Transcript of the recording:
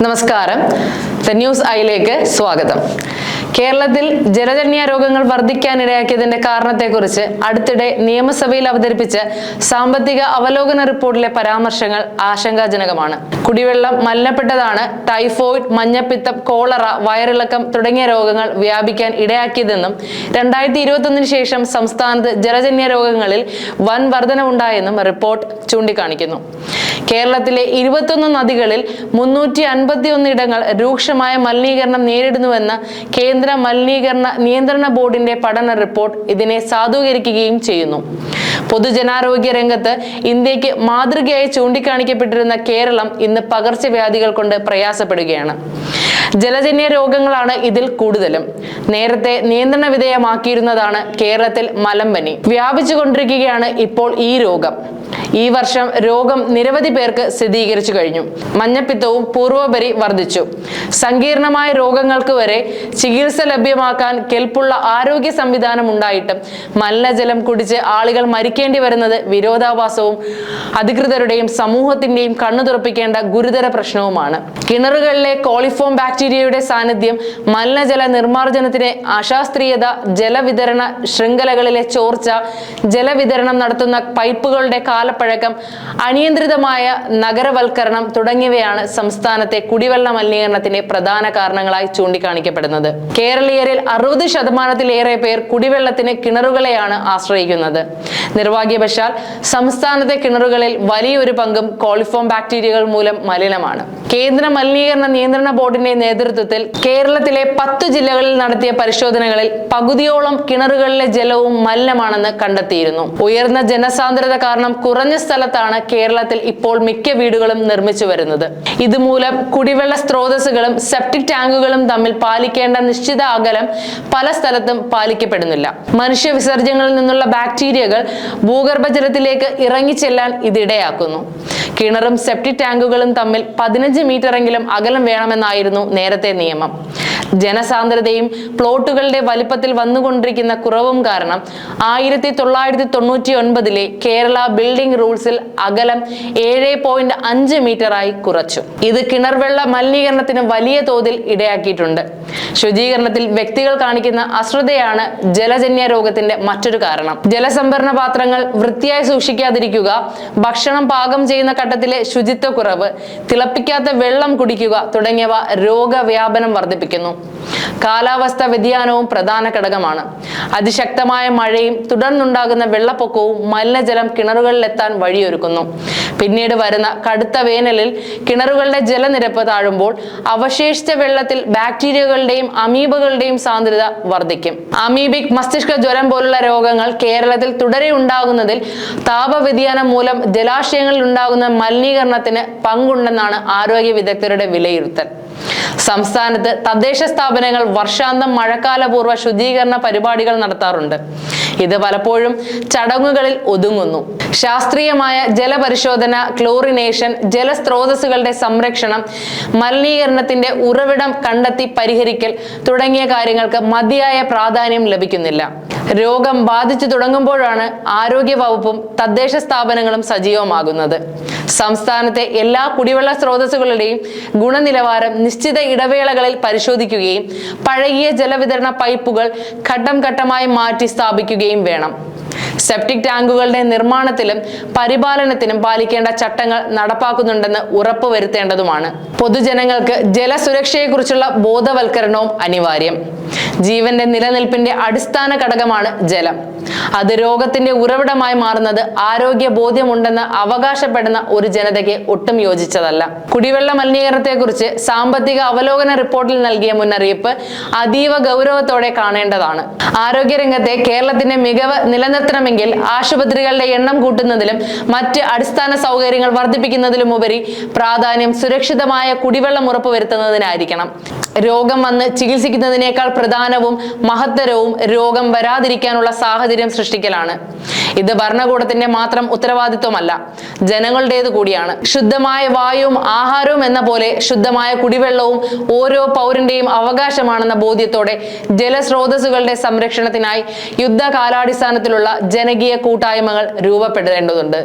നമസ്കാരം. The news ഐയിലേക്ക് സ്വാഗതം. കേരളത്തിൽ ജലജന്യ രോഗങ്ങൾ വർദ്ധിക്കാനിടയാക്കിയതിന്റെ കാരണത്തെക്കുറിച്ച് അടുത്തിടെ നിയമസഭയിൽ അവതരിപ്പിച്ച സാമ്പത്തിക അവലോകന റിപ്പോർട്ടിലെ പരാമർശങ്ങൾ ആശങ്കാജനകമാണ്. കുടിവെള്ളം മലിനപ്പെട്ടതാണ് ടൈഫോയിഡ്, മഞ്ഞപ്പിത്തം, കോളറ, വയറിളക്കം തുടങ്ങിയ രോഗങ്ങൾ വ്യാപിക്കാൻ ഇടയാക്കിയതെന്നും 2021 ശേഷം സംസ്ഥാനത്ത് ജലജന്യ രോഗങ്ങളിൽ വൻ വർധനവുണ്ടായെന്നും റിപ്പോർട്ട് ചൂണ്ടിക്കാണിക്കുന്നു. കേരളത്തിലെ 21 നദികളിൽ 351 ഇടങ്ങൾ രൂക്ഷമായ മലിനീകരണം നേരിടുന്നുവെന്ന കേന്ദ്ര മലിനീകരണ നിയന്ത്രണ ബോർഡിന്റെ പഠന റിപ്പോർട്ട് ഇതിനെ സാധൂകരിക്കുകയും ചെയ്യുന്നു. പൊതുജനാരോഗ്യ രംഗത്ത് ഇന്ത്യക്ക് മാതൃകയായി ചൂണ്ടിക്കാണിക്കപ്പെട്ടിരുന്ന കേരളം ഇന്ന് പകർച്ചവ്യാധികൾ കൊണ്ട് പ്രയാസപ്പെടുകയാണ്. ജലജന്യ രോഗങ്ങളാണ് ഇതിൽ കൂടുതലും. നേരത്തെ നിയന്ത്രണ വിധേയമാക്കിയിരുന്നതാണ് കേരളത്തിൽ മലമ്പനി. വ്യാപിച്ചുകൊണ്ടിരിക്കുകയാണ് ഇപ്പോൾ ഈ രോഗം. ഈ വർഷം രോഗം നിരവധി പേർക്ക് സ്ഥിരീകരിച്ചു കഴിഞ്ഞു. മഞ്ഞപ്പിത്തവും പൂർവോപരി വർദ്ധിച്ചു. സങ്കീർണമായ രോഗങ്ങൾക്ക് വരെ ചികിത്സ ലഭ്യമാക്കാൻ കെൽപ്പുള്ള ആരോഗ്യ സംവിധാനം ഉണ്ടായിട്ടും മലിനജലം കുടിച്ച് ആളുകൾ മരിക്കേണ്ടി വരുന്നത് വിരോധാഭാസവും അധികൃതരുടെയും സമൂഹത്തിന്റെയും കണ്ണു തുറപ്പിക്കേണ്ട ഗുരുതര പ്രശ്നവുമാണ്. കിണറുകളിലെ കോളിഫോം ബാക്ടീരിയയുടെ സാന്നിധ്യം, മലിനജല നിർമ്മാർജ്ജനത്തിന് അശാസ്ത്രീയത, ജലവിതരണ ശൃംഖലകളിലെ ചോർച്ച, ജലവിതരണം നടത്തുന്ന പൈപ്പുകളുടെ കാലപ്പഴക്കം, അനിയന്ത്രിതമായ നഗരവൽക്കരണം തുടങ്ങിയവയാണ് സംസ്ഥാനത്തെ കുടിവെള്ള മലിനീകരണത്തിന്റെ പ്രധാന കാരണങ്ങളായി ചൂണ്ടിക്കാണിക്കപ്പെടുന്നത്. കേരളീയരിൽ 60% പേർ കുടിവെള്ളത്തിന് കിണറുകളെയാണ് ആശ്രയിക്കുന്നത്. നിർഭാഗ്യവശാൽ സംസ്ഥാനത്തെ കിണറുകളിൽ വലിയൊരു പങ്കും കോളിഫോം ബാക്ടീരിയകൾ മൂലം മലിനമാണ്. കേന്ദ്ര മലിനീകരണ നിയന്ത്രണ ബോർഡിന്റെ നേതൃത്വത്തിൽ കേരളത്തിലെ 10 ജില്ലകളിൽ നടത്തിയ പരിശോധനകളിൽ പകുതിയോളം കിണറുകളിലെ ജലവും മലിനമാണെന്ന് കണ്ടെത്തിയിരുന്നു. ഉയർന്ന ജനസാന്ദ്രത കാരണം കുറഞ്ഞ സ്ഥലത്താണ് കേരളത്തിൽ ഇപ്പോൾ മിക്ക വീടുകളും നിർമ്മിച്ചു വരുന്നത്. ഇതുമൂലം കുടിവെള്ള സ്രോതസ്സുകളും സെപ്റ്റിക് ടാങ്കുകളും തമ്മിൽ പാലിക്കേണ്ട നിശ്ചിത അകലം പല സ്ഥലത്തും പാലിക്കപ്പെടുന്നില്ല. മനുഷ്യ വിസർജ്യങ്ങളിൽ നിന്നുള്ള ബാക്ടീരിയകൾ ഭൂഗർഭജലത്തിലേക്ക് ഇറങ്ങിച്ചെല്ലാൻ ഇതിടയാക്കുന്നു. കിണറും സെപ്റ്റിക് ടാങ്കുകളും തമ്മിൽ 15 മീറ്ററെങ്കിലും അകലം വേണമെന്നായിരുന്നു നേരത്തെ നിയമം. ജനസാന്ദ്രതയും പ്ലോട്ടുകളുടെ വലിപ്പത്തിൽ വന്നുകൊണ്ടിരിക്കുന്ന കുറവും കാരണം 1999 കേരള ബിൽഡിംഗ് റൂൾസിൽ അകലം 7.5 മീറ്ററായി കുറച്ചു. ഇത് കിണർവെള്ള മലിനീകരണത്തിന് വലിയ തോതിൽ ഇടയാക്കിയിട്ടുണ്ട്. ശുചീകരണത്തിൽ വ്യക്തികൾ കാണിക്കുന്ന അശ്രദ്ധയാണ് ജലജന്യ രോഗത്തിന്റെ മറ്റൊരു കാരണം. ജലസംഭരണ പാത്രങ്ങൾ വൃത്തിയായി സൂക്ഷിക്കാതിരിക്കുക, ഭക്ഷണം പാകം ചെയ്യുന്ന ഘട്ടത്തിലെ ശുചിത്വക്കുറവ്, തിളപ്പിക്കാത്ത വെള്ളം കുടിക്കുക തുടങ്ങിയവ രോഗവ്യാപനം വർദ്ധിപ്പിക്കുന്നു. കാലാവസ്ഥ വ്യതിയാനവും പ്രധാന ഘടകമാണ്. അതിശക്തമായ മഴയും തുടർന്നുണ്ടാകുന്ന വെള്ളപ്പൊക്കവും മലിനജലം കിണറുകളിലെത്താൻ വഴിയൊരുക്കുന്നു. പിന്നീട് വരുന്ന കടുത്ത വേനലിൽ കിണറുകളുടെ ജലനിരപ്പ് താഴുമ്പോൾ അവശേഷിച്ച വെള്ളത്തിൽ ബാക്ടീരിയകളുടെയും അമീബകളുടെയും സാന്ദ്രത വർദ്ധിക്കും. അമീബിക് മസ്തിഷ്ക ജ്വരം പോലുള്ള രോഗങ്ങൾ കേരളത്തിൽ തുടരെ ഉണ്ടാകുന്നതിൽ താപവ്യതിയാനം മൂലം ജലാശയങ്ങളിൽ ഉണ്ടാകുന്ന മലിനീകരണത്തിന് പങ്കുണ്ടെന്നാണ് ആരോഗ്യ വിദഗ്ധരുടെ വിലയിരുത്തൽ. സംസ്ഥാനത്ത് തദ്ദേശ സ്ഥാപനങ്ങൾ വർഷാന്തം മഴക്കാലപൂർവ്വ ശുചീകരണ പരിപാടികൾ നടത്താറുണ്ട്. ഇത് പലപ്പോഴും ചടങ്ങുകളിൽ ഒതുങ്ങുന്നു. ശാസ്ത്രീയമായ ജലപരിശോധന, ക്ലോറിനേഷൻ, ജലസ്രോതസ്സുകളുടെ സംരക്ഷണം, മലിനീകരണത്തിന്റെ ഉറവിടം കണ്ടെത്തി പരിഹരിക്കൽ തുടങ്ങിയ കാര്യങ്ങൾക്ക് മതിയായ പ്രാധാന്യം ലഭിക്കുന്നില്ല. രോഗം ബാധിച്ചു തുടങ്ങുമ്പോഴാണ് ആരോഗ്യ വകുപ്പും തദ്ദേശ സ്ഥാപനങ്ങളും സജീവമാകുന്നത്. സംസ്ഥാനത്തെ എല്ലാ കുടിവെള്ള സ്രോതസ്സുകളുടെയും ഗുണനിലവാരം നിശ്ചിത ഇടവേളകളിൽ പരിശോധിക്കുകയും പഴകിയ ജലവിതരണ പൈപ്പുകൾ ഘട്ടം ഘട്ടമായി മാറ്റി സ്ഥാപിക്കുകയും വേണം. സെപ്റ്റിക് ടാങ്കുകളുടെ നിർമ്മാണത്തിലും പരിപാലനത്തിനും പാലിക്കേണ്ട ചട്ടങ്ങൾ നടപ്പാക്കുന്നുണ്ടെന്ന് ഉറപ്പുവരുത്തേണ്ടതുമാണ്. പൊതുജനങ്ങൾക്ക് ജലസുരക്ഷയെക്കുറിച്ചുള്ള ബോധവൽക്കരണവും അനിവാര്യം. ജീവന്റെ നിലനിൽപ്പിന്റെ അടിസ്ഥാന ഘടകമാണ് ജലം. അത് രോഗത്തിന്റെ ഉറവിടമായി മാറുന്നത് ആരോഗ്യ ബോധ്യമുണ്ടെന്ന് അവകാശപ്പെടുന്ന ഒരു ജനതയ്ക്ക് ഒട്ടും യോജിച്ചതല്ല. കുടിവെള്ള മലിനീകരണത്തെക്കുറിച്ച് സാമ്പത്തിക അവലോകന റിപ്പോർട്ടിൽ നൽകിയ മുന്നറിയിപ്പ് അതീവ ഗൗരവത്തോടെ കാണേണ്ടതാണ്. ആരോഗ്യരംഗത്തെ കേരളത്തിന്റെ മികവ് നിലനിർത്തണമെങ്കിൽ ആശുപത്രികളുടെ എണ്ണം കൂട്ടുന്നതിലും മറ്റ് അടിസ്ഥാന സൗകര്യങ്ങൾ വർദ്ധിപ്പിക്കുന്നതിലുമുപരി പ്രാധാന്യം സുരക്ഷിതമായ കുടിവെള്ളം ഉറപ്പുവരുത്തുന്നതിനായിരിക്കണം. രോഗം വന്ന് ചികിത്സിക്കുന്നതിനേക്കാൾ പ്രധാനവും മഹത്തരവും രോഗം വരാതിരിക്കാനുള്ള സാഹചര്യം സൃഷ്ടിക്കലാണ്. ഇത് ഭരണകൂടത്തിന്റെ മാത്രം ഉത്തരവാദിത്വമല്ല, ജനങ്ങളുടേത് കൂടിയാണ്. ശുദ്ധമായ വായുവും ആഹാരവും എന്ന പോലെ ശുദ്ധമായ കുടിവെള്ളവും ഓരോ പൗരന്റെയും അവകാശമാണെന്ന ബോധ്യത്തോടെ ജലസ്രോതസ്സുകളുടെ സംരക്ഷണത്തിനായി യുദ്ധകാലാടിസ്ഥാനത്തിലുള്ള ജനകീയ കൂട്ടായ്മകൾ രൂപപ്പെടേണ്ടതുണ്ട്.